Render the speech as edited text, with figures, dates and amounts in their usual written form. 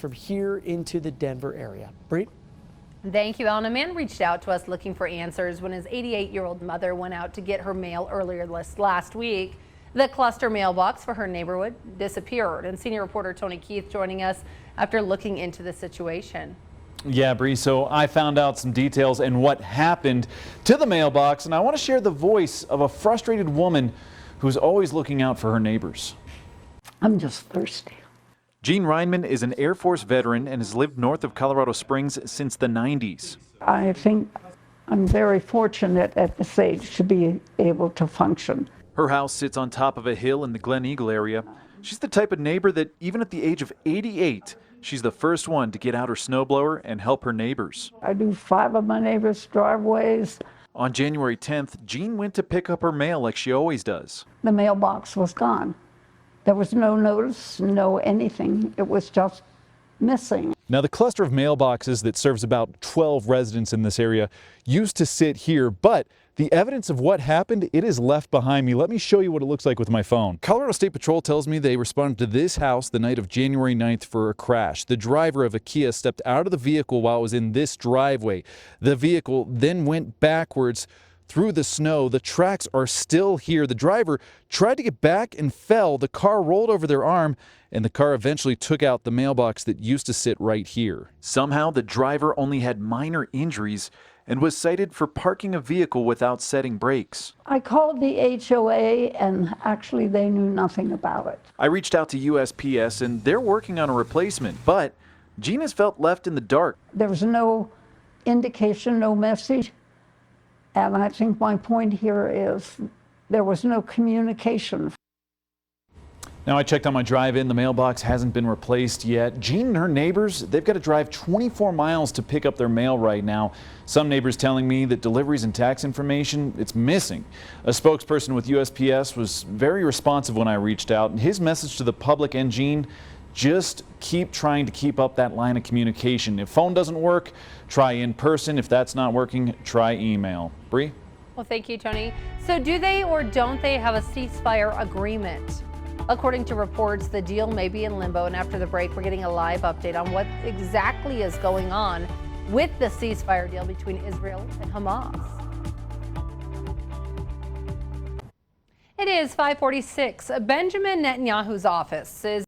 from here into the Denver area. Bree? Thank you, Alan. A man reached out to us looking for answers when his 88-year-old mother went out to get her mail earlier last week. The cluster mailbox for her neighborhood disappeared, and senior reporter Tony Keith joining us after looking into the situation. Yeah, Bree, so I found out some details and what happened to the mailbox, and I want to share the voice of a frustrated woman who's always looking out for her neighbors. I'm just thirsty. Jean Reinman is an Air Force veteran and has lived north of Colorado Springs since the 90s. I think I'm very fortunate at this age to be able to function. Her house sits on top of a hill in the Gleneagle area. She's the type of neighbor that even at the age of 88, she's the first one to get out her snowblower and help her neighbors. I do 5 of my neighbors' driveways. On January 10th, Jean went to pick up her mail like she always does. The mailbox was gone. There was no notice, no anything. It was just missing. Now, the cluster of mailboxes that serves about 12 residents in this area used to sit here, but the evidence of what happened, it is left behind me. Let me show you what it looks like with my phone. Colorado State Patrol tells me they responded to this house the night of January 9th for a crash. The driver of a Kia stepped out of the vehicle while it was in this driveway. The vehicle then went backwards through the snow. The tracks are still here. The driver tried to get back and fell. The car rolled over their arm, and the car eventually took out the mailbox that used to sit right here. Somehow, the driver only had minor injuries and was cited for parking a vehicle without setting brakes. I called the HOA, and actually they knew nothing about it. I reached out to USPS, and they're working on a replacement, but Jean has felt left in the dark. There was no indication, no message. And I think my point here is there was no communication. Now, I checked on my drive-in. The mailbox hasn't been replaced yet. Jean and her neighbors, they've got to drive 24 miles to pick up their mail right now. Some neighbors telling me that deliveries and tax information, it's missing. A spokesperson with USPS was very responsive when I reached out, and his message to the public and Jean, just keep trying to keep up that line of communication. If phone doesn't work, try in person. If that's not working, try email. Bree? Well, thank you, Tony. So do they or don't they have a ceasefire agreement? According to reports, the deal may be in limbo, and after the break, we're getting a live update on what exactly is going on with the ceasefire deal between Israel and Hamas. It is 5:46. Benjamin Netanyahu's office is